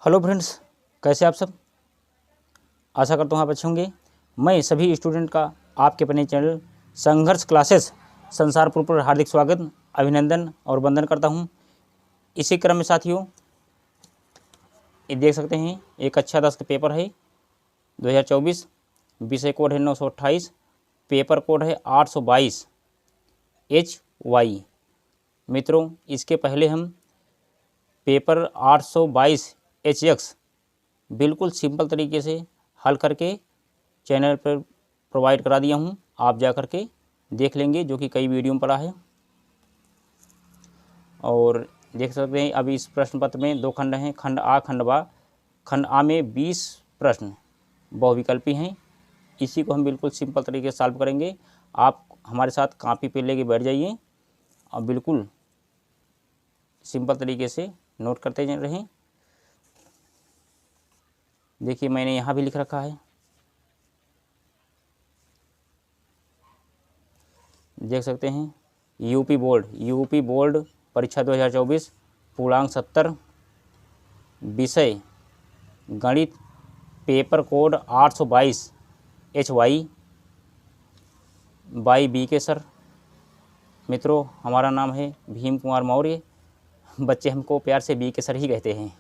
Hello friends, कैसे आप सब। आशा करता हूँ आप अच्छे होंगे। मैं सभी स्टूडेंट का आपके अपने चैनल संघर्ष क्लासेस संसारपुर पर हार्दिक स्वागत, अभिनंदन और वंदन करता हूँ। इसी क्रम में साथियों, ये देख सकते हैं एक कक्षा 10 का पेपर है 2024। विषय कोड है 928, पेपर कोड है 822 HY। मित्रों, इसके पहले हम पेपर 822 HX बिल्कुल सिंपल तरीके से हल करके चैनल पर प्रोवाइड करा दिया हूँ। आप जा कर के देख लेंगे, जो कि कई वीडियो में पड़ा है। और देख सकते हैं अभी इस प्रश्न पत्र में 2 खंड हैं, खंड आ खंड बा। खंड आ में 20 प्रश्न बहुविकल्पी हैं। इसी को हम बिल्कुल सिंपल तरीके से सॉल्व करेंगे। आप हमारे साथ कॉपी पे लेके बैठ जाइए और बिल्कुल सिंपल तरीके से नोट करते रहें। देखिए, मैंने यहाँ भी लिख रखा है, देख सकते हैं। यूपी बोर्ड परीक्षा 2024, पूर्णांक 70, विषय गणित, paper code 822 HY by BK sir. मित्रों, हमारा नाम है भीम कुमार मौर्य, बच्चे हमको प्यार से BK सर ही कहते हैं।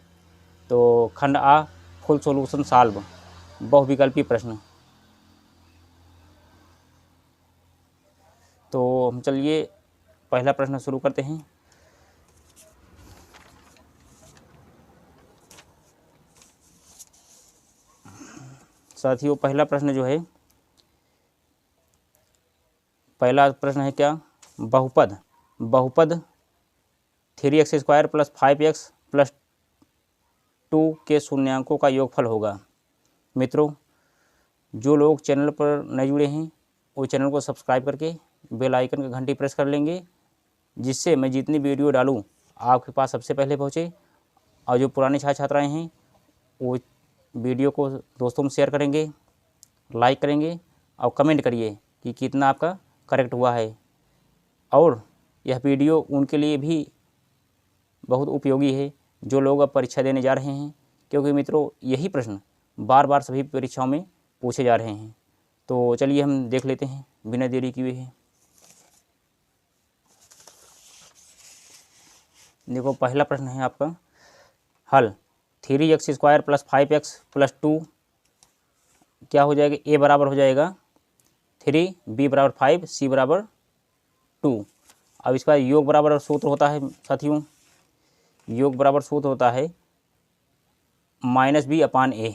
तो खंड आ फुल सॉल्यूशन सॉल्व, बहुविकल्पी प्रश्न। तो हम चलिए पहला प्रश्न शुरू करते हैं। साथियों, पहला प्रश्न जो है, पहला प्रश्न है क्या, बहुपद 3x² + 5x + 2 के शून्यांकों का योगफल होगा। मित्रों, जो लोग चैनल पर नए जुड़े हैं वो चैनल को सब्सक्राइब करके बेल आइकन का घंटी प्रेस कर लेंगे, जिससे मैं जितनी वीडियो डालूं आपके पास सबसे पहले पहुंचे। और जो पुराने छात्र छात्राएँ हैं वो वीडियो को दोस्तों में शेयर करेंगे, लाइक करेंगे और कमेंट करिए कि कितना आपका करेक्ट हुआ है। और यह वीडियो उनके लिए भी बहुत उपयोगी है जो लोग अब परीक्षा देने जा रहे हैं, क्योंकि मित्रों यही प्रश्न बार बार सभी परीक्षाओं में पूछे जा रहे हैं। तो चलिए हम देख लेते हैं बिना देरी किए हुए। देखो, पहला प्रश्न है आपका हल। 3x² + 5x + 2 क्या हो जाएगा, A बराबर हो जाएगा 3, B बराबर 5, C बराबर 2। अब इसका योग बराबर सूत्र होता है साथियों, योग बराबर सूत्र होता है -B/A।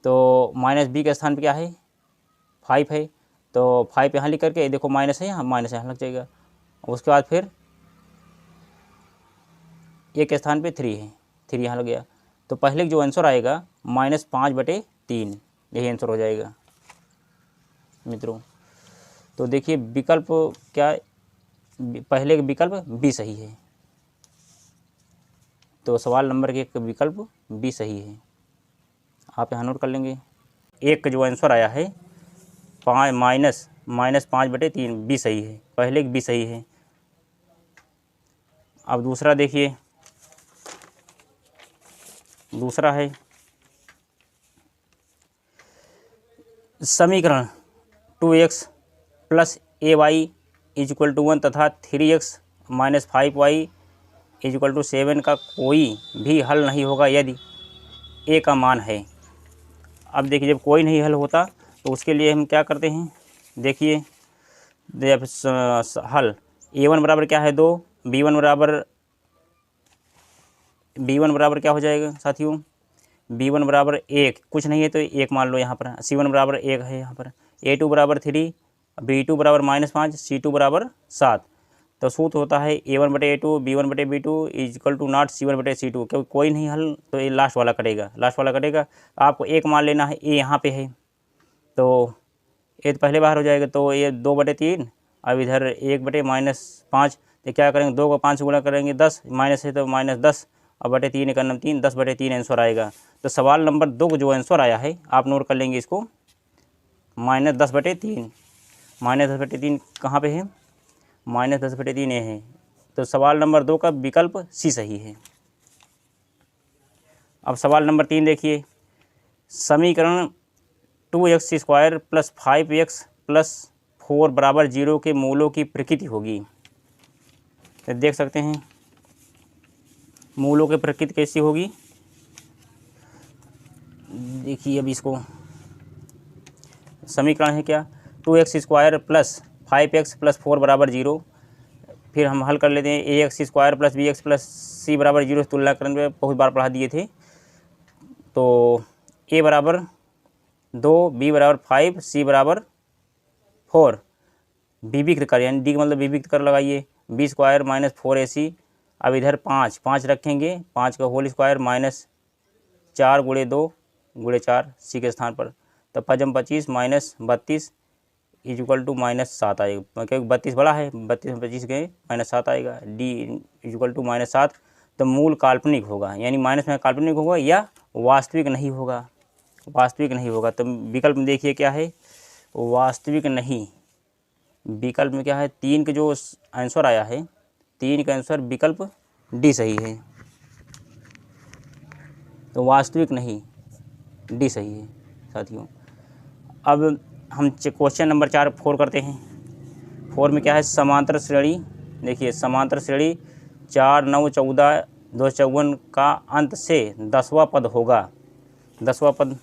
तो -B के स्थान पे क्या है, 5 है। तो 5 यहाँ लिख करके, देखो माइनस है, यहाँ माइनस यहाँ लग जाएगा। उसके बाद फिर A के स्थान पे 3 है, 3 यहाँ लग गया। तो पहले जो आंसर आएगा -5/3, यही आंसर हो जाएगा मित्रों। तो देखिए विकल्प क्या, पहले का विकल्प B सही है। तो सवाल नंबर 1 का विकल्प B सही है, आप यहाँ नोट कर लेंगे। एक का जो आंसर आया है -5/3, B सही है, पहले B सही है। अब दूसरा देखिए, दूसरा है समीकरण 2x + AY = 1 तथा 3x - 5y = 7 का कोई भी हल नहीं होगा यदि A का मान है। अब देखिए, जब कोई नहीं हल होता तो उसके लिए हम क्या करते हैं, देखिए जब हल A1 बराबर क्या है 2, B1 बराबर क्या हो जाएगा साथियों, B1 बराबर 1, कुछ नहीं है तो 1 मान लो यहाँ पर। C1 बराबर 1 है यहाँ पर। A2 बराबर 3, B2 बराबर -5, C2 बराबर 7। तो सूत्र होता है A1/A2, B1/B2 = 0, C1/C2। क्योंकि कोई नहीं हल तो ये लास्ट वाला कटेगा। आपको 1 मान लेना है, A यहाँ पे है तो ये तो पहले बाहर हो जाएगा। तो ये 2/3, अब इधर 1/-5, तो क्या करेंगे, 2 को 5 से गुणा करेंगे 10, माइनस है तो -10, और बटे 3 का 3, 10/3 आंसर आएगा। तो सवाल नंबर 2 को जो आंसर आया है आप नोट कर लेंगे इसको, -10/3। -10/3 कहाँ पे है, -10/3 है। तो सवाल नंबर 2 का विकल्प C सही है। अब सवाल नंबर 3 देखिए, समीकरण 2x² + 5x + 4 बराबर 0 के मूलों की प्रकृति होगी। तो देख सकते हैं मूलों की प्रकृति कैसी होगी। देखिए अब इसको समीकरण है क्या, 2x² + 5x + 4 बराबर 0। फिर हम हल कर लेते हैं, ax² + bx + c बराबर 0 से तुलनाकरण में बहुत बार पढ़ा दिए थे। तो a बराबर 2, b बराबर 5, c बराबर 4, विविक्त कर यानी d का मतलब विविक्त कर लगाइए, b² - 4ac। अब इधर 5 रखेंगे, 5 का होल स्क्वायर -4 × 2 × 4 c के स्थान पर। तो 5 × 25 -32 = -7 आएगा, क्योंकि 32 बड़ा है, 32 में 25 गए -7 आएगा। d = -7। तो मूल काल्पनिक होगा, यानी माइनस में काल्पनिक होगा या वास्तविक नहीं होगा, वास्तविक नहीं होगा। तो विकल्प में देखिए क्या है, वास्तविक नहीं। विकल्प में क्या है, 3 का जो आंसर आया है, 3 का आंसर विकल्प डी सही है। तो वास्तविक नहीं, डी सही है साथियों। अब हम क्वेश्चन नंबर 4 करते हैं। 4 में क्या है, समांतर श्रेणी। देखिए समांतर श्रेणी 4, 9, 14, 254 का अंत से 10वां पद होगा। 10वां पद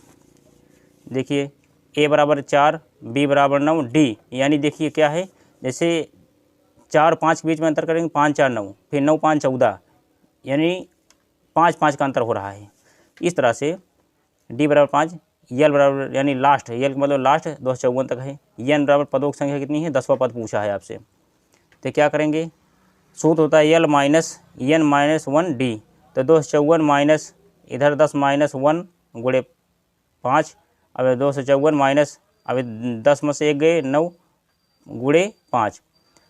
देखिए, a बराबर 4, b बराबर 9, d यानी देखिए क्या है, जैसे 4 और 5 के बीच में अंतर करेंगे, 5, 4, 9, फिर 9, 5, 14, यानी 5, 5 का अंतर हो रहा है। इस तरह से d बराबर 5, यल बराबर यानी लास्ट, यल का मतलब लास्ट 254 तक है। यन बराबर पदों की संख्या कितनी है, 10वां पद पूछा है आपसे। तो क्या करेंगे, सूत्र होता है यल माइनस यन -1 d। तो 254 माइनस इधर 10 -1 × 5। अब 254 माइनस, अब 10 में से 1 गए 9 × 5।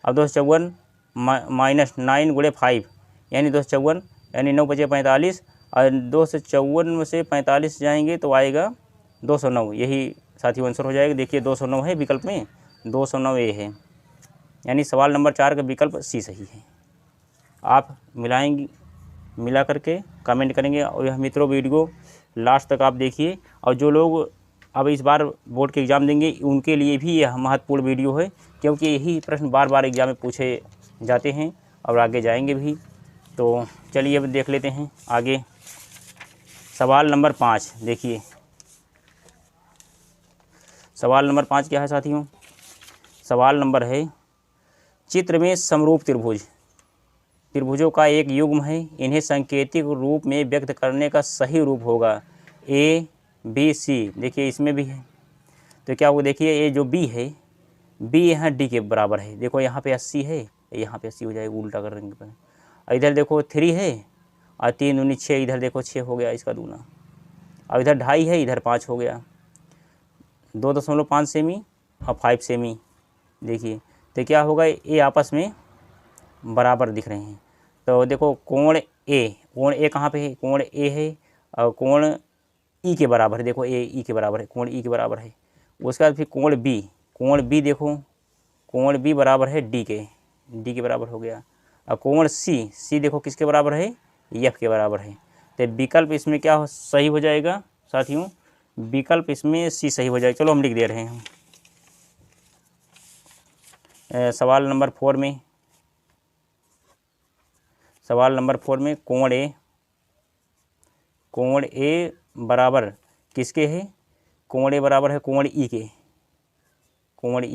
अब 254 -9 × 5 यानी 254, यानी 9 बचे 45, और 254 में से 45 जाएंगे तो आएगा 209। यही साथियों आंसर हो जाएगा। देखिए 209 है विकल्प में, 209 ए है, यानी सवाल नंबर 4 का विकल्प सी सही है। आप मिला करके कमेंट करेंगे। और यह मित्रों वीडियो लास्ट तक आप देखिए, और जो लोग अब इस बार बोर्ड के एग्ज़ाम देंगे उनके लिए भी यह महत्वपूर्ण वीडियो है, क्योंकि यही प्रश्न बार बार एग्ज़ाम में पूछे जाते हैं और आगे जाएंगे भी। तो चलिए अब देख लेते हैं आगे। सवाल नंबर 5 देखिए, सवाल नंबर 5 क्या है साथियों, सवाल नंबर है, चित्र में समरूप त्रिभुजों का एक युग्म है, इन्हें सांकेतिक रूप में व्यक्त करने का सही रूप होगा ए बी सी। देखिए इसमें भी है, तो क्या वो देखिए ये जो बी है, बी यहाँ डी के बराबर है। देखो यहाँ पे 80 है, यहाँ पे 80 हो जाएगा उल्टा कर देंगे पर। इधर देखो 3 है और 3 दूनी 6, इधर देखो 6 हो गया इसका दूना। अब इधर 2.5 है, इधर 5 हो गया, 2.5 सेमी और 5 सेमी। देखिए तो क्या होगा, ये आपस में बराबर दिख रहे हैं। तो देखो कोण ए कहाँ पे है, कोण ए है, और कोण ई के बराबर है। देखो ए ई के बराबर है, कोण ई के बराबर है। उसके बाद फिर कोण बी देखो, कोण बी बराबर है डी के बराबर हो गया। और कोण सी देखो किसके बराबर है, एफ के बराबर है। तो विकल्प इसमें क्या सही हो जाएगा साथियों, विकल्प इसमें सी सही हो जाएगा। चलो हम लिख दे रहे हैं। सवाल नंबर 4 में कोण ए बराबर किसके है, कोण ए बराबर है कोण ई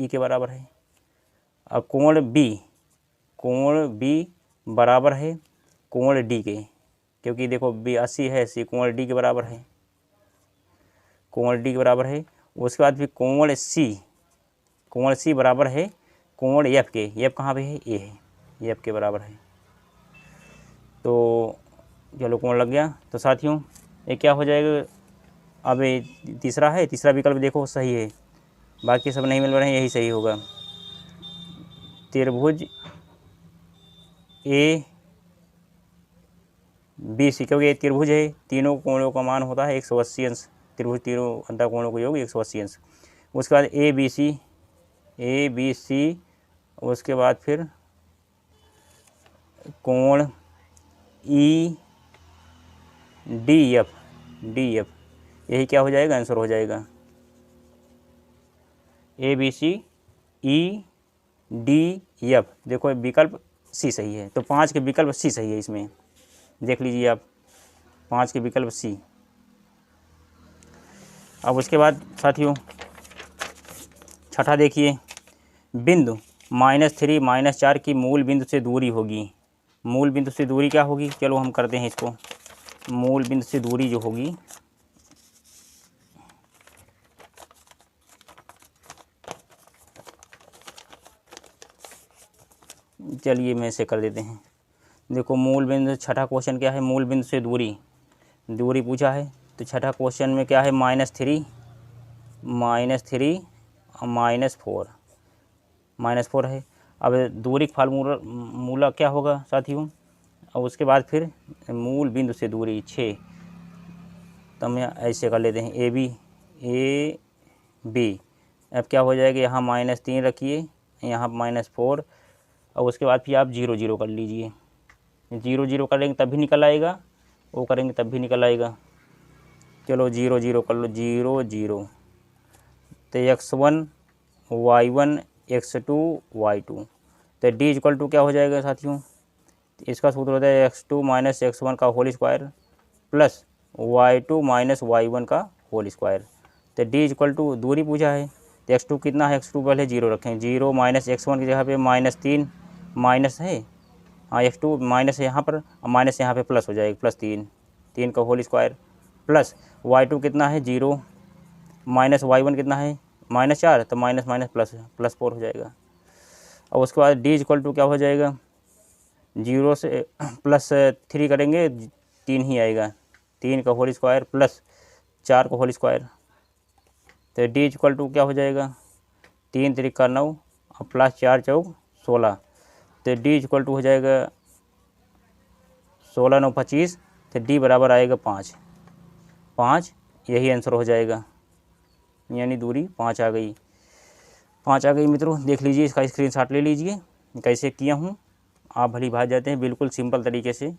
के बराबर है। और कोण बी बराबर है कोण डी के, क्योंकि देखो बी 80 है, सी कोण डी के बराबर है, कोण डी के बराबर है। उसके बाद फिर कोण सी बराबर है कोण एफ के, एफ कहाँ पे है, ए है, एफ के बराबर है। तो चलो कोण लग गया। तो साथियों ये क्या हो जाएगा, अब ये तीसरा विकल्प देखो सही है, बाकी सब नहीं मिल रहे हैं, यही सही होगा। त्रिभुज ए बी सी, क्योंकि ये त्रिभुज है, तीनों कोणों का मान होता है 180 अंश, त्रिभुज तीनों अंतः कोणों का योग 180 अंश। उसके बाद ए बी सी, उसके बाद फिर कोण E D F, D F, यही क्या हो जाएगा, आंसर हो जाएगा। A B C E D F, देखो विकल्प सी सही है, तो 5 के विकल्प सी सही है इसमें, देख लीजिए आप, 5 के विकल्प सी। अब उसके बाद साथियों छठा देखिए, बिंदु -3 -4 की मूल बिंदु से दूरी होगी। मूल बिंदु से दूरी क्या होगी, चलो हम करते हैं इसको। मूल बिंदु से दूरी जो होगी, चलिए मैं इसे कर देते हैं। देखो मूल बिंदु, छठा क्वेश्चन क्या है, मूल बिंदु से दूरी, दूरी पूछा है, तो छठा क्वेश्चन में क्या है, -3 -4 है। अब दूरी का फार्मूला क्या होगा साथियों, और उसके बाद फिर मूल बिंदु से दूरी 6, तो हम ऐसे कर लेते हैं, ए बी। अब क्या हो जाएगा, यहाँ -3 रखिए, यहाँ -4, और उसके बाद फिर आप 0 0 कर लीजिए। 0 0 करेंगे तब भी निकल आएगा, वो करेंगे तब भी निकल आएगा। चलो 0 0 कर लो, 0 0, तो x1 y1 x2 y2, तो d = क्या हो जाएगा साथियों, इसका सूत्र होता है x2 - x1 का whole square plus y2 - y1 का होल स्क्वायर। तो d = दूरी पूछा है, तो x2 कितना है, x2 पहले 0 रखें, 0 - x1 की जगह पे -3 माइनस है, हाँ x2 माइनस है यहाँ पर, माइनस यहाँ पे प्लस हो जाएगा, +3, 3 का होल स्क्वायर प्लस y2 कितना है 0 माइनस y1 कितना है -4, तो माइनस माइनस प्लस 4 हो जाएगा। और उसके बाद d = क्या हो जाएगा, 0 से +3 करेंगे 3 ही आएगा, 3 का होल स्क्वायर प्लस 4 का होल स्क्वायर, तो d = क्या हो जाएगा, 3 3 का 9 और प्लस 4 चौक 16, तो d = हो जाएगा 16 9 25, तो d बराबर आएगा 5, यही आंसर हो जाएगा, यानी दूरी 5 आ गई। 5 आ गई मित्रों, देख लीजिए, इसका स्क्रीनशॉट ले लीजिए, कैसे किया हूँ, आप भली भात जाते हैं बिल्कुल सिंपल तरीके से।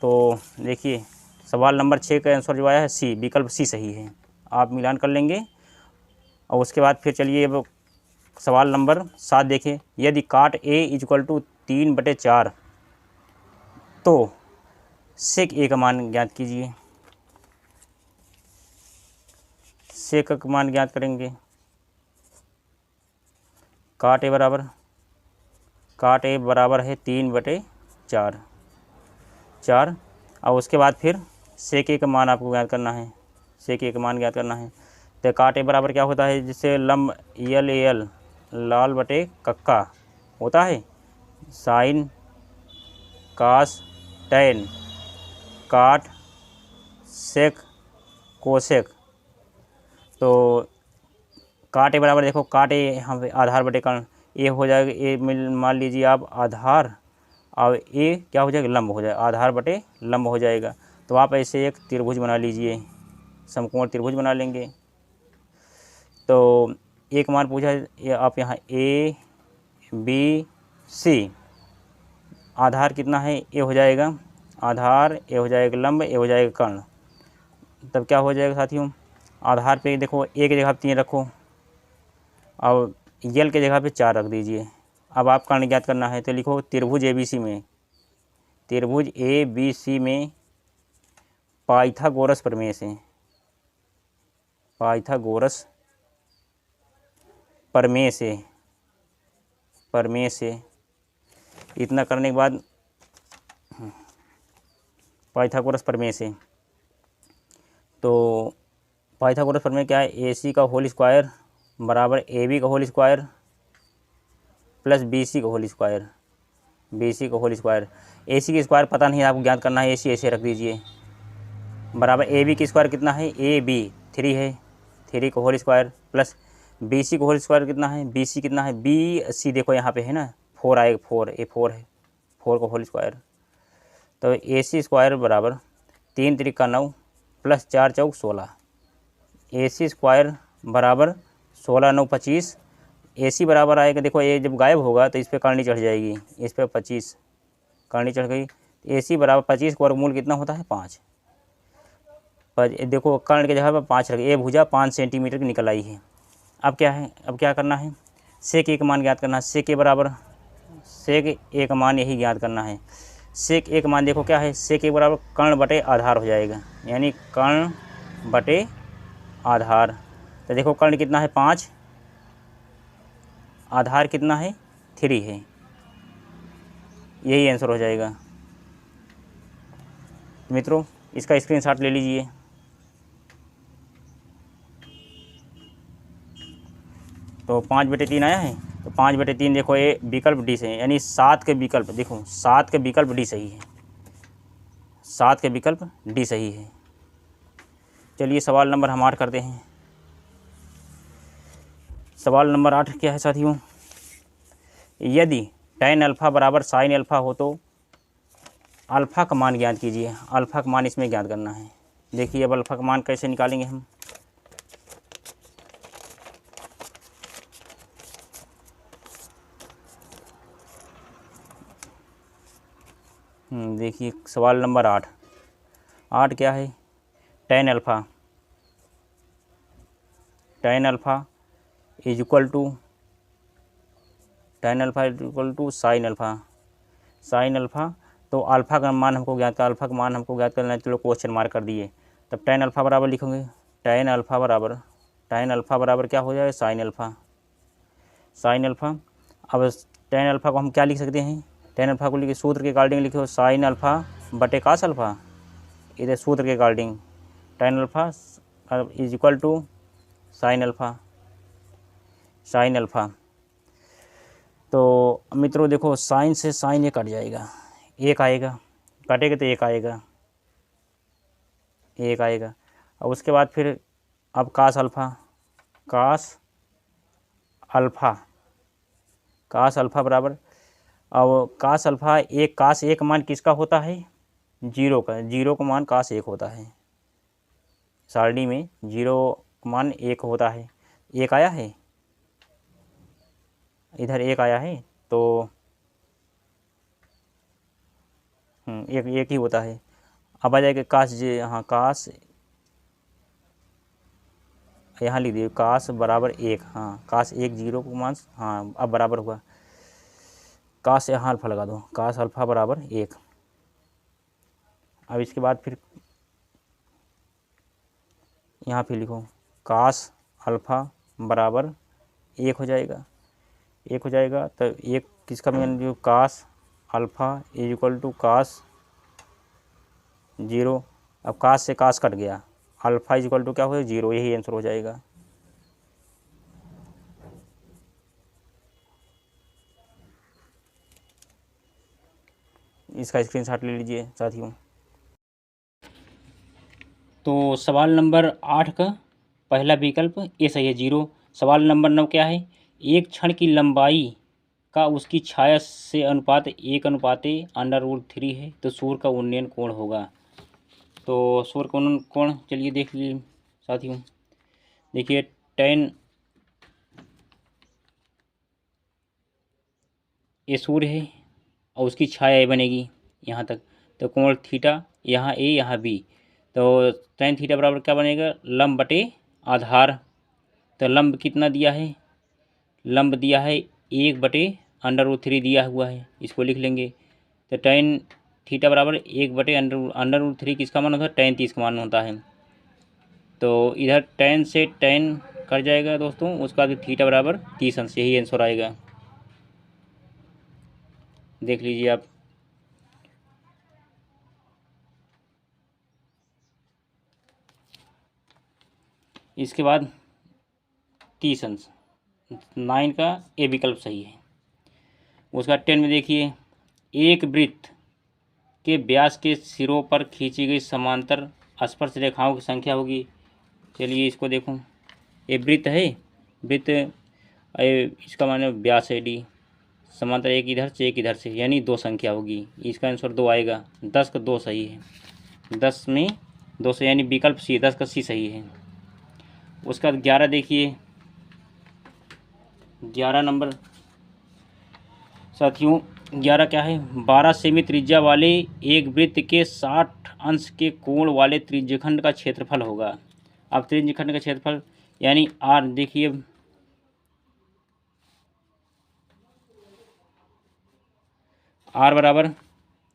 तो देखिए सवाल नंबर 6 का आंसर जो आया है सी, विकल्प सी सही है, आप मिलान कर लेंगे। और उसके बाद फिर चलिए अब सवाल नंबर 7 देखें, यदि काट a = 3/4 तो सेक ए का मान ज्ञात कीजिए। सेक का मान ज्ञात करेंगे, काट ए बराबर है 3/4 और उसके बाद फिर सेक ए का मान आपको ज्ञात करना है, सेक ए का मान ज्ञात करना है। तो काट ए बराबर क्या होता है, जिससे लंब LAL लाल बटे कक्का होता है, साइन कास टैन काट सेक कोसेक। तो काट ए बराबर देखो, काट ए यहाँ पे आधार बटे कर्ण, ए हो जाएगा, ए मान लीजिए आप आधार, और ए क्या हो जाएगा, लंब हो जाएगा, आधार बटे लंब हो जाएगा। तो आप ऐसे एक त्रिभुज बना लीजिए, समकोण त्रिभुज बना लेंगे। तो एक मान पूछा है, आप यहाँ ABC, आधार कितना है, ए हो जाएगा आधार, ए हो जाएगा लंब, ए हो जाएगा कर्ण। तब क्या हो जाएगा साथियों, आधार पे देखो ए की जगह 3 रखो और यल की जगह पे 4 रख दीजिए। अब आप कर्ण ज्ञात करना है, तो लिखो त्रिभुज ABC में पाइथागोरस प्रमेय से इतना करने के बाद पाइथागोरस प्रमेय से, तो पाइथागोरस प्रमेय क्या है, AC का होल स्क्वायर बराबर AB का होल स्क्वायर प्लस BC का होल स्क्वायर, AC की स्क्वायर पता नहीं आपको ज्ञात करना है, AC ऐसे रख दीजिए, बराबर AB की स्क्वायर कितना है, AB 3 है, 3 का होल स्क्वायर प्लस BC का होल स्क्वायर कितना है, BC कितना है, BC देखो यहाँ पे है ना 4 आएगा, 4 है, 4 का होल स्क्वायर। तो AC स्क्वायर बराबर 3 3 का 9 प्लस 4 चौक 16, AC स्क्वायर बराबर 16 9 25, AC बराबर आएगा, देखो ये जब गायब होगा तो इस पर करनी चढ़ जाएगी, इस पर 25 करनी चढ़ गई, AC बराबर 25 का वर्गमूल कितना होता है 5, पर देखो कर्ण की जगह पर 5 रख, ये भुजा 5 सेंटीमीटर की निकल आई है। अब क्या है, अब क्या करना है, सेक ए का मान ज्ञात करना है। सेक ए बराबर, सेक ए का मान यही ज्ञात करना है। सेक ए का मान देखो क्या है, सेक ए बराबर कर्ण बटे आधार हो जाएगा, यानी कर्ण बटे आधार। तो देखो कर्ण कितना है 5, आधार कितना है 3 है, यही आंसर हो जाएगा। मित्रों इसका स्क्रीनशॉट ले लीजिए। तो 5/3 आया है, तो 5/3 देखो ये विकल्प डी से है, यानी 7 के विकल्प, देखो 7 के विकल्प डी सही है, 7 के विकल्प डी सही है। चलिए सवाल नंबर हम 8 करते हैं। सवाल नंबर 8 क्या है साथियों, यदि tan अल्फ़ा बराबर sin अल्फ़ा हो तो अल्फ़ा का मान ज्ञात कीजिए। अल्फ़ा का मान इसमें ज्ञात करना है। देखिए अब अल्फ़ा का मान कैसे निकालेंगे हम। देखिए सवाल नंबर 8 क्या है, tan alpha is equal to sin alpha. तो अल्फ़ा का मान हमको ज्ञात करना है, चलो क्वेश्चन मार्क कर दिए। तब tan अल्फ़ा बराबर लिखोगे, tan अल्फ़ा बराबर क्या हो जाएगा sin अल्फ़ा। अब tan अल्फ़ा को हम क्या लिख सकते हैं, tan अल्फ़ा को लिखे सूत्र के अकॉर्डिंग लिखो sin अल्फ़ा बटे cos अल्फ़ा, इधर सूत्र के according tan alpha is equal to sin alpha. तो मित्रों देखो साइन से साइन ये कट जाएगा, एक आएगा, कटेगा तो एक आएगा। अब उसके बाद फिर अब cos अल्फ़ा बराबर, अब cos अल्फ़ा एक, cos एक मान किसका होता है, 0 का मान cos 1 होता है। सारणी में 0 मान 1 होता है, एक आया है, इधर एक आया है, तो एक ही होता है। अब आ जाएगा cos cos, यहाँ लिख दिए cos बराबर 1, cos 1 0 को मान, अब बराबर हुआ, cos यहाँ अल्फ़ा लगा दो, cos अल्फ़ा बराबर 1। अब इसके बाद फिर यहाँ पे लिखो cos अल्फ़ा बराबर 1 हो जाएगा, तो एक किसका मान जो cos alpha is equal to cos 0। अब cos से cos कट गया, अल्फ़ा इज इक्वल टू क्या हो 0, यही आंसर हो जाएगा। इसका स्क्रीनशॉट ले लीजिए साथियों। तो सवाल नंबर 8 का पहला विकल्प ये सही है 0। सवाल नंबर 9 क्या है, एक क्षण की लंबाई का उसकी छाया से अनुपात 1/√3 है, तो सूर्य का उन्नयन कोण होगा। तो सूर्य का उन्नयन कोण चलिए देख लीजिए साथियों। देखिए tan, ये सूर्य है और उसकी छाया ए बनेगी यहाँ तक, तो कोण थीटा, यहाँ ए यहाँ बी, तो tan थीटा बराबर क्या बनेगा, लंब बटे आधार। तो लंब कितना दिया है, लंब दिया है 1/√3 दिया हुआ है, इसको लिख लेंगे। तो tan थीटा बराबर 1/√3 किसका मान होता है, tan 30 का मान होता है। तो इधर tan से tan कट जाएगा दोस्तों, उसका बाद थीटा बराबर 30 अंश, यही आंसर आएगा। देख लीजिए आप। इसके बाद 30 अंश, 9 का ए विकल्प सही है। उसका 10 में देखिए, एक वृत्त के व्यास के सिरों पर खींची गई समांतर स्पर्श रेखाओं की संख्या होगी। चलिए इसको देखो, ये वृत्त है, वृत्त इसका माने व्यास है डी, समांतर एक इधर से एक इधर से, यानी 2 संख्या होगी। इसका आंसर 2 आएगा, 10 का 2 सही है, 10 में 2 से, यानी विकल्प सी, 10 का सी सही है। उसका 11 देखिए, 11 नंबर साथियों, 11 क्या है, 12 सेमी त्रिज्या वाले एक वृत्त के 60 अंश के कोण वाले त्रिज्यखंड का क्षेत्रफल होगा। अब त्रिज्यखंड का क्षेत्रफल यानी आर, देखिए आर बराबर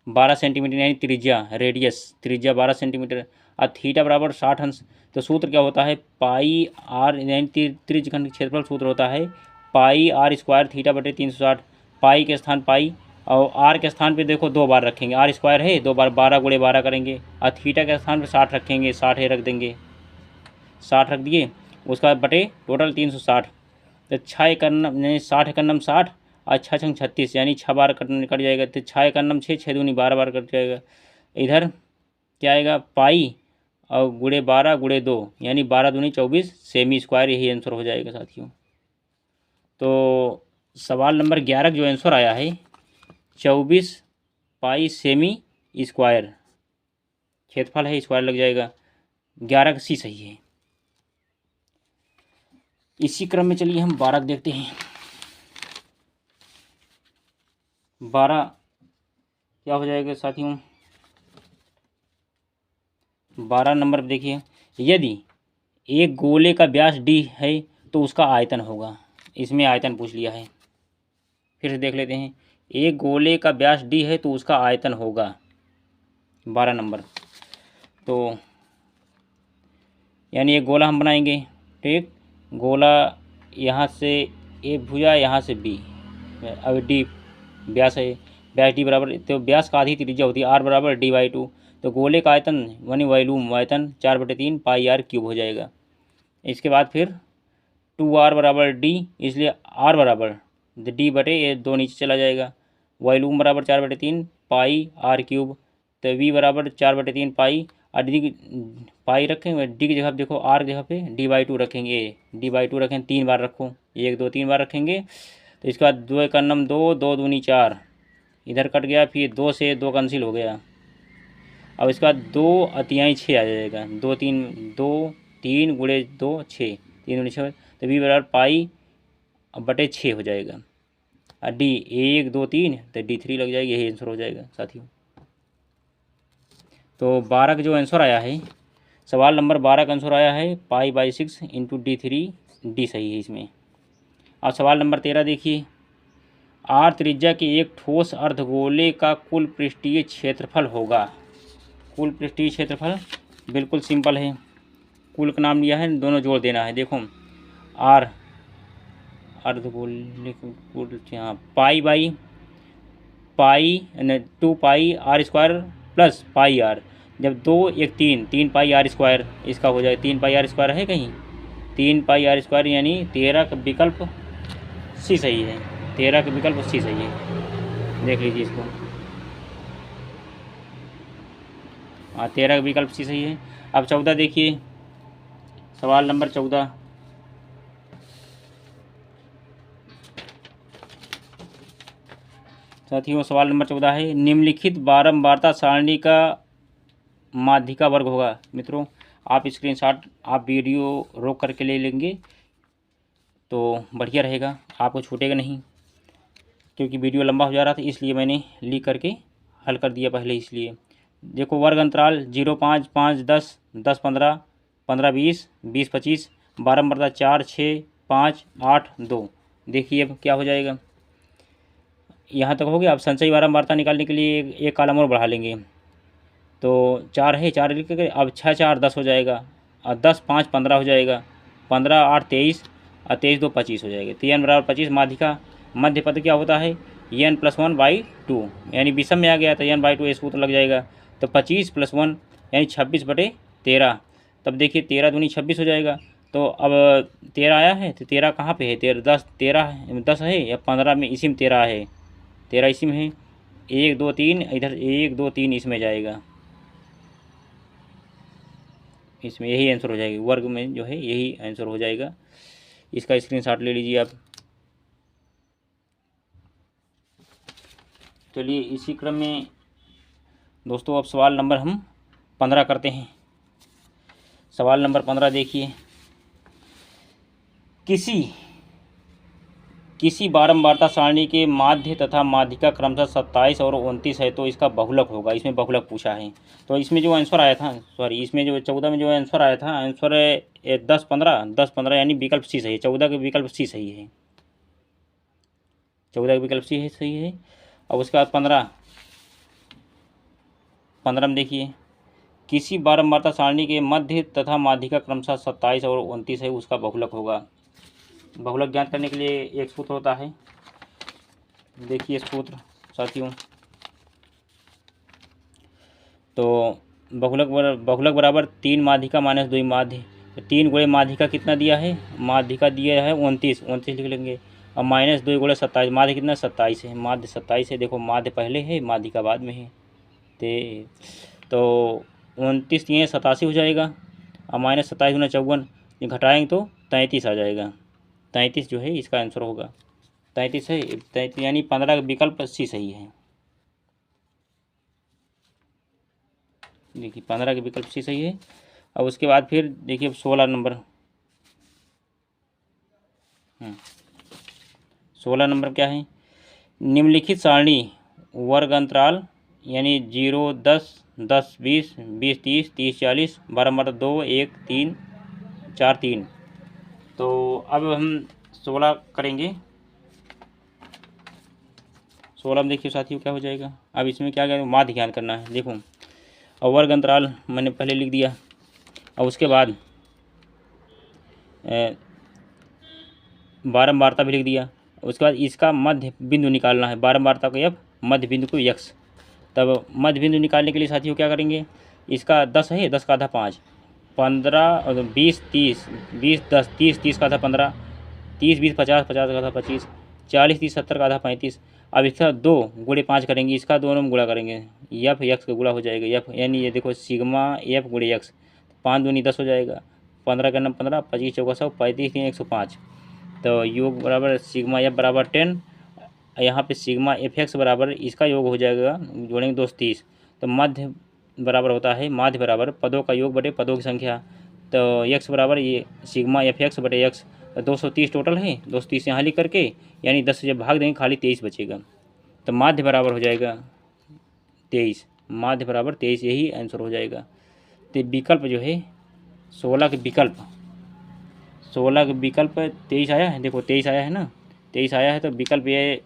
12 सेंटीमीटर यानी त्रिज्या, रेडियस त्रिज्या 12 सेंटीमीटर, और थीटा बराबर 60 अंश। तो सूत्र क्या होता है, पाई आर यानी त्रिज्यखंड का क्षेत्रफल सूत्र होता है पाई आर स्क्वायर थीटा बटे 360। पाई के स्थान पाई और आर के स्थान पे देखो 2 बार रखेंगे, आर स्क्वायर है 2 बार 12 गुणे 12 करेंगे, और थीटा के स्थान पे 60 रखेंगे, 60 है रख देंगे, 60 रख दिए, उसका बटे टोटल 360। तो 6 एकन्नम यानी 60 एकन्नम 60 और 6 छंग 36 यानी 6 बार कट जाएगा। तो 6 एकन्नम 6, 6 दूनी 12 बार कट जाएगा। इधर क्या आएगा, पाई और गुणे 12 गुणे 2 यानी 12 दूनी 24 सेमी स्क्वायर, यही आंसर हो जाएगा साथियों। तो सवाल नंबर 11 जो आंसर आया है 24 पाई सेमी स्क्वायर, क्षेत्रफल है स्क्वायर लग जाएगा, 11 का सी सही है। इसी क्रम में चलिए हम 12 देखते हैं। 12 क्या हो जाएगा साथियों, 12 नंबर देखिए, यदि एक गोले का व्यास d है तो उसका आयतन होगा। इसमें आयतन पूछ लिया है, फिर से देख लेते हैं। एक गोले का व्यास d है तो उसका आयतन होगा 12 नंबर। तो यानी एक गोला हम बनाएंगे, ठीक, गोला यहाँ से ए भुजा, यहाँ से बी, अब डी व्यास है, व्यास डी बराबर, तो व्यास का आधी त्रिज्या होती है आर बराबर d/2। तो गोले का आयतन यानी वॉल्यूम आयतन 4/3 पाई आर क्यूब हो जाएगा। इसके बाद फिर 2r बराबर d, इसलिए r बराबर d बटे ये 2 नीचे चला जाएगा, वॉल्यूम बराबर 4/3 पाई आर क्यूब। तो v बराबर 4/3 पाई, और डी पाई रखेंगे, डी की जगह देखो आर की जगह पे d/2 रखेंगे, d/2 रखें 3 बार रखो, 1 2 3 बार रखेंगे। तो इसके बाद 2 एकन्नम 2, 2 दूनी 4, इधर कट गया, फिर 2 से 2 कैंसिल हो गया। अब इसके बाद 2 अतियाई 6 आ जाएगा, 2 3 गुणे 2 6, 3 दूनी 6, तो v बराबर पाई बटे 6 हो जाएगा, और डी 1 2 3 तो d3 लग जाएगी, यही आंसर हो जाएगा साथियों। तो 12 का जो आंसर आया है, सवाल नंबर 12 का आंसर आया है पाई/6 इंटू d3, डी सही है इसमें। अब सवाल नंबर 13 देखिए, आर त्रिज्या के एक ठोस अर्धगोले का कुल पृष्ठीय क्षेत्रफल होगा। कुल पृष्ठीय क्षेत्रफल बिल्कुल सिंपल है, कुल का नाम लिया है, दोनों जोड़ देना है। देखो आर अर्धगोले कुल, यहाँ pi 2 pi R square plus pi R, जब 2 1 3 पाई आर स्क्वायर, इसका हो जाएगा 3 पाई आर स्क्वायर है कहीं, 3 पाई आर स्क्वायर यानी 13 का विकल्प सी सही है, 13 का विकल्प सी सही है, देख लीजिए इसको। हाँ 13 का विकल्प सी सही है। अब 14 देखिए, सवाल नंबर 14, साथियों सवाल नंबर 14 है, निम्नलिखित बारंबारता सारणी का माध्यिका वर्ग होगा। मित्रों आप स्क्रीनशॉट आप वीडियो रोक करके ले लेंगे तो बढ़िया रहेगा, आपको छूटेगा नहीं, क्योंकि वीडियो लंबा हो जा रहा था इसलिए मैंने लिख करके हल कर दिया पहले। इसलिए देखो, वर्ग अंतराल 0 5 5 10 10 15 15 20 20 25, बारंबारता 4 6 5 8 2। देखिए अब क्या हो जाएगा, यहाँ तक हो गया। अब संचयी बारंबारता निकालने के लिए एक कॉलम और बढ़ा लेंगे, तो 4 है, 4 लिख के अब 6 4 10 हो जाएगा, और 10 5 15 हो जाएगा, 15 8 23, और 23 2 25 हो जाएगा। तो n बराबर 25 माध्यिका, मध्य पद क्या होता है n + 1/2, यानी विषम में आ गया तो n/2 ये सूत्र लग जाएगा। तो 25 + 1 यानी 26/13। तब देखिए 13 दूनी 26 हो जाएगा। तो अब 13 आया है, तो 13 कहाँ पे है, 10 है या 15 में, इसी में 13 है, 13 इसी में है, 1 2 3 इधर, 1 2 3 इसमें जाएगा, इसमें यही आंसर हो जाएगा, वर्ग में जो है यही आंसर हो जाएगा। इसका स्क्रीनशॉट ले लीजिए आप। चलिए इसी क्रम में दोस्तों अब सवाल नंबर हम 15 करते हैं। सवाल नंबर 15 देखिए, किसी किसी बारंबारता सारणी के माध्य तथा माध्यिका क्रमशः 27 और 29 है तो इसका बहुलक होगा। इसमें बहुलक पूछा है। तो इसमें जो आंसर आया था, सॉरी इसमें जो 14 में जो आंसर आया था, आंसर 10-15 यानी विकल्प सी सही है। 14 के विकल्प सी सही है। 14 का विकल्प सी है, सही है। अब उसके बाद 15 में देखिए, किसी बारंबारता सारणी के मध्य तथा माध्यिका क्रमशः 27 और 29 है, उसका बहुलक होगा। बहुलक ज्ञात करने के लिए एक सूत्र होता है। देखिए सूत्र साथियों, तो बहुलक बराबर 3 माध्यिका माइनस 2 माध्य। तो 3 गुणे माध्यिका कितना दिया है, माध्यिका दिया है 29 लिख लेंगे। अब माइनस 2 गुणे 27, माध्य कितना 27 है, माध्य 27 है। देखो माध्य पहले है, माध्यिका बाद में है। तो 29 ये 87 हो जाएगा। अब माइनस 27 गुना 54, ये घटाएंगे तो 33 आ जाएगा। 33 जो है इसका आंसर होगा। 33 है, 33 यानी 15 का विकल्प सी सही है। देखिए 15 के विकल्प सी सही है। अब उसके बाद फिर देखिए 16 नंबर, 16 नंबर क्या है, निम्नलिखित सारणी वर्ग अंतराल यानी 0, 10, 10, 20, 20, 30, 30, 40, बारंबार 2, 1, 3, 4, 3। तो अब हम 16 करेंगे। 16 में देखिए साथियों क्या हो जाएगा। अब इसमें क्या क्या माध्य ध्यान करना है। देखो अब वर्ग अंतराल मैंने पहले लिख दिया। अब उसके बाद बारंबारता भी लिख दिया। उसके बाद इसका मध्य बिंदु निकालना है। बारंबारता को एफ, मध्य बिंदु को यक्स। तब मध्य बिंदु निकालने के लिए साथियों क्या करेंगे, इसका 10 है, 10 का आधा 5, 15, 20, 30, 20, 10, 30, 30 का आधा 15, 30, 20, 50, 50 का आधा 25, 40, 30, 70 का आधा 35। अब इसका 2 गुणे 5 करेंगे, इसका दोनों में गुणा करेंगे, एफ यक्स का गुणा हो जाएगा। एफ यानी ये देखो सिग्मा एफ गुणे यक्स, 5 दूनी 10 हो जाएगा, 15 का नाम 15, 25 चौका 100, 35 3 105। तो योग बराबर सिग्मा एफ बराबर 10। यहाँ पे सिग्मा एफ एक्स बराबर इसका योग हो जाएगा, जोड़ेंगे 230। तो मध्य बराबर होता है, माध्य बराबर पदों का योग बटे पदों की संख्या। तो एक्स बराबर ये सिग्मा एफ एक्स बटे एक्स, 230 टोटल है, 230 यहाँ लिख करके, यानी 10 से जब भाग देंगे खाली 23 बचेगा। तो माध्य बराबर हो जाएगा 23, माध्य बराबर 23, यही आंसर हो जाएगा। तो विकल्प जो है 16 के विकल्प, 16 के विकल्प 23 आया है। देखो 23 आया है ना, 23 आया है, तो विकल्प ये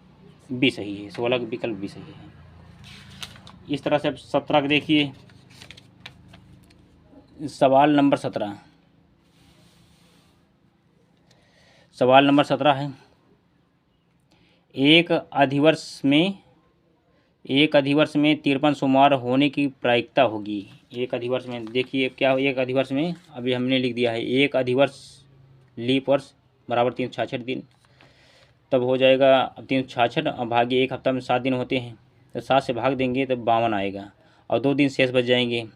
बी सही है। 16 का विकल्प बी सही है। इस तरह से अब 17 का देखिए, सवाल नंबर 17। सवाल नंबर 17 है, एक अधिवर्ष में 53 सोमवार होने की प्रायिकता होगी। एक अधिवर्ष में देखिए क्या, एक अधिवर्ष में अभी हमने लिख दिया है, एक अधिवर्ष लीप वर्ष बराबर 366 दिन। तब हो जाएगा 366 भाग्य एक हफ्ता में 7 दिन होते हैं, तो 7 से भाग देंगे तो 52 आएगा, और 2 दिन शेष बच जाएंगे।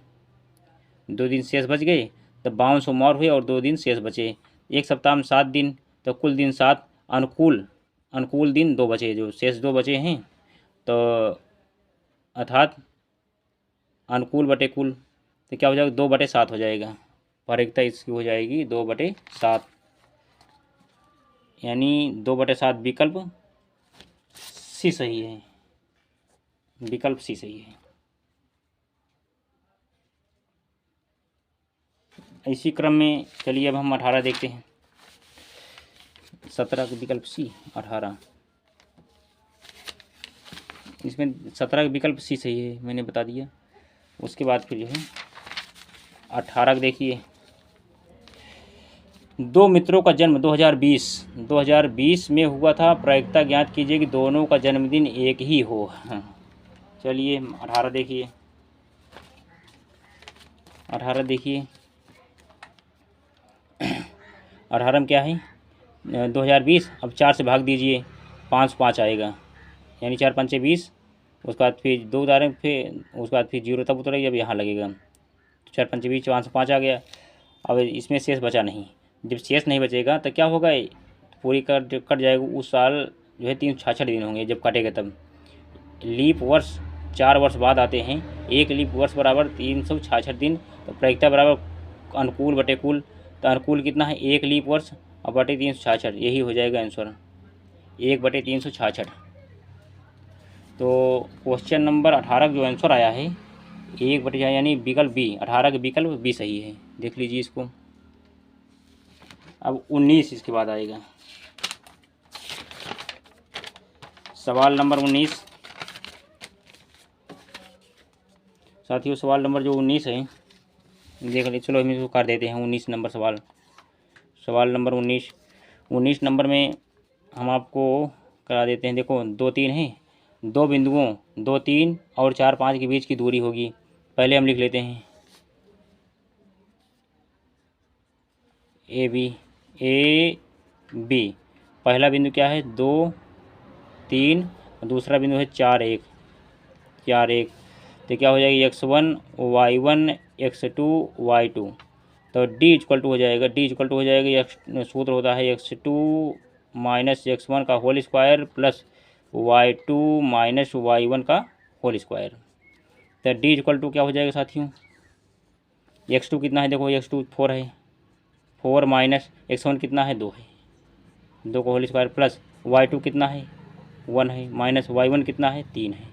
2 दिन शेष बच गए तो 52 सोमवार हुए और 2 दिन शेष बचे। एक सप्ताह में 7 दिन, तो कुल दिन 7, अनुकूल दिन 2 बचे, जो शेष 2 बचे हैं। तो अर्थात अनुकूल बटे कुल, तो क्या हो जाएगा 2/7 हो जाएगा। प्रायिकता इसकी हो जाएगी 2/7, यानी 2/7 विकल्प सी सही है। विकल्प सी सही है। इसी क्रम में चलिए अब हम 18 देखते हैं। 17 का विकल्प सी, 18 इसमें 17 का विकल्प सी सही है, मैंने बता दिया। उसके बाद फिर जो है 18 का देखिए, 2 मित्रों का जन्म 2020 में हुआ था। प्रायिकता ज्ञात कीजिए कि दोनों का जन्मदिन एक ही हो। चलिए 18 देखिए, 18 देखिए, 18 में क्या है, 2020। अब 4 से भाग दीजिए, 5 आएगा, यानी 4 पंचे 20। उसके बाद फिर 2 उतारें, फिर उसके बाद फिर 0 तब उतरेगी, अब यहाँ लगेगा। 4 पंचे 20, 5 से 5 आ गया। अब इसमें शेष बचा नहीं। जब शेष नहीं बचेगा तो क्या होगा, पूरी कट जाएगा। उस साल जो है 366 दिन होंगे जब कटेगा तब। लीप वर्ष 4 वर्ष बाद आते हैं, एक लीप वर्ष बराबर 366 दिन। तो प्रायिकता बराबर अनुकूल बटे कुल, तो अनुकूल कितना है, एक लीप वर्ष और बटे 366, यही हो जाएगा आंसर। 1/366। तो क्वेश्चन नंबर 18 जो आंसर आया है 1/, यानी विकल्प बी, 18 के विकल्प बी सही है। देख लीजिए इसको। अब 19 इसके बाद आएगा सवाल नंबर 19। साथियों सवाल नंबर जो 19 है देख लीजिए। चलो हम इसको कर देते हैं 19 नंबर सवाल। सवाल नंबर 19 नंबर में हम आपको करा देते हैं। देखो 2 3 है, दो बिंदुओं 2 3 और 4 5 के बीच की दूरी होगी। पहले हम लिख लेते हैं ए बी। पहला बिंदु क्या है 2 3, दूसरा बिंदु है 4 1। तो क्या हो जाएगी x1 y1 x2 y2। तो d इक्वल टू हो जाएगा, सूत्र होता है x2 माइनस x1 का whole square plus y2 minus y1 का होल स्क्वायर। तो d इक्वल टू क्या हो जाएगा साथियों, x2 कितना है, देखो x2 4 है, 4 माइनस x1 कितना है 2 है, 2 का होल स्क्वायर प्लस y2 कितना है 1 है, माइनस y1 कितना है 3 है,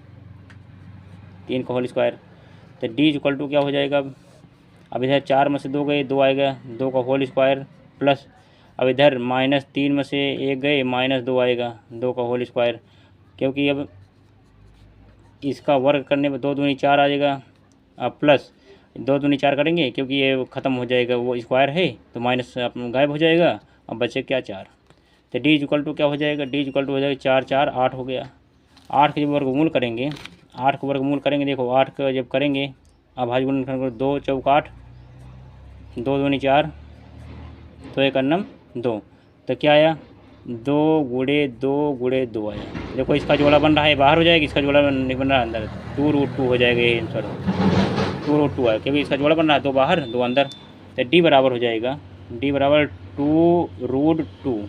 3 का होल स्क्वायर। तो d इक्वल टू क्या हो जाएगा, अब इधर 4 में से 2 गए 2 आएगा, 2 का होल स्क्वायर प्लस, अब इधर माइनस 3 में से 1 गए माइनस 2 आएगा, 2 का होल स्क्वायर। क्योंकि अब इसका वर्ग करने में 2 दूनी 4 आ जाएगा, अब प्लस 2 दूनी 4 करेंगे क्योंकि ये ख़त्म हो जाएगा, वो स्क्वायर है तो माइनस गायब हो जाएगा, अब बचे क्या 4। तो डी इक्वल टू क्या हो जाएगा, डी इक्वल टू हो जाएगा 4 4 8 हो गया। 8 के जब वर्गमूल करेंगे, 8 का वर्गमूल करेंगे, देखो 8 का जब करेंगे अब भाज्य गुणन करेंगे, 2 चौक 8, 2 दूनी 4, तो 1 अन्नम 2। तो क्या आया 2 गुणे 2 आया। देखो इसका जोड़ा बन रहा है बाहर हो जाएगा, इसका जोड़ा नहीं बन रहा है अंदर, 2√2 हो जाएगा ये आंसर, 2√2 है क्योंकि इसका जोड़ा बन रहा है 2 बाहर 2 अंदर। तो डी बराबर हो जाएगा, डी बराबर 2√2,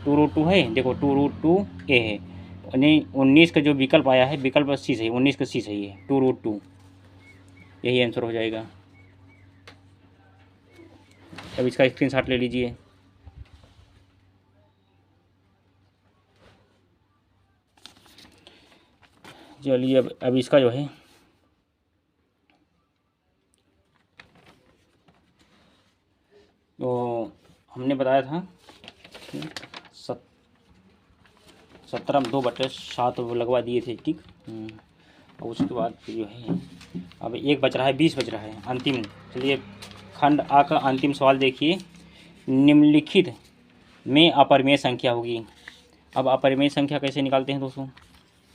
2√2 है, देखो 2√2 ए है, यानी 19 का जो विकल्प आया है विकल्प सी सही, 19 का सी सही है, 2√2 यही आंसर हो जाएगा। अब इसका स्क्रीनशॉट ले लीजिए। चलिए अब इसका जो है तो हमने बताया था 17 में 2/7 लगवा दिए थे, ठीक। और उसके बाद फिर जो है अब 1 बच रहा है, 20 बच रहा है अंतिम। चलिए खंड आ का अंतिम सवाल देखिए, निम्नलिखित में अपरिमेय संख्या होगी। अब अपरिमेय संख्या कैसे निकालते हैं दोस्तों,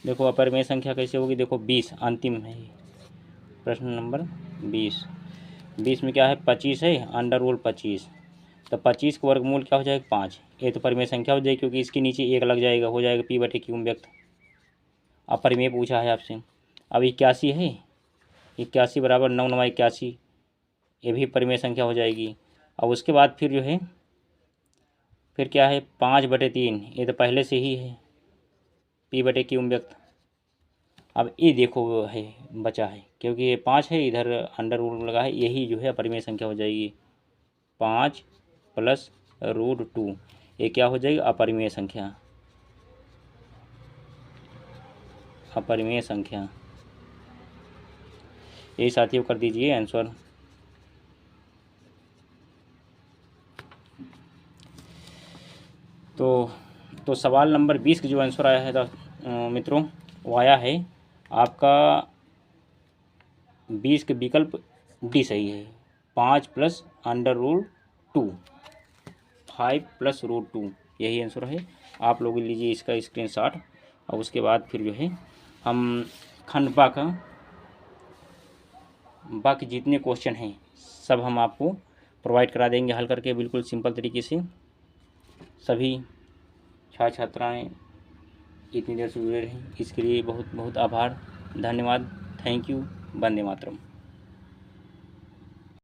देखो अपरिमेय संख्या कैसे होगी, देखो 20 अंतिम है, प्रश्न नंबर 20 में क्या है 25 है, √25। तो 25 का वर्गमूल क्या हो जाएगा 5, ये तो परिमेय संख्या हो जाएगी क्योंकि इसके नीचे 1 लग जाएगा, हो जाएगा p/q व्यक्त। अपरिमेय पूछा है आपसे। अब 81 है, 81 बराबर 9 9 81, ये भी परिमेय संख्या हो जाएगी। अब उसके बाद फिर जो है फिर क्या है 5/3, ये तो पहले से ही है p/q व्यक्त। अब ये देखो है बचा है क्योंकि ये 5 है, इधर अंडर रूट लगा है, यही जो है अपरिमेय संख्या हो जाएगी, 5 + √2, ये क्या हो जाएगी अपरिमेय संख्या, अपरिमेय संख्या। यही साथियों कर दीजिए आंसर। तो सवाल नंबर 20 का जो आंसर आया है मित्रों, वो आया है आपका 20 के विकल्प डी सही है, 5 + √2, 5 + √2 यही आंसर है। आप लोग लीजिए इसका स्क्रीनशॉट। और उसके बाद फिर जो है हम खंड बा का बाकी जितने क्वेश्चन हैं सब हम आपको प्रोवाइड करा देंगे हल करके, बिल्कुल सिंपल तरीके से। सभी छात्र छात्राएँ इतनी देर से जुड़े रहें इसके लिए बहुत बहुत आभार, धन्यवाद, थैंक यू, वंदे मातरम।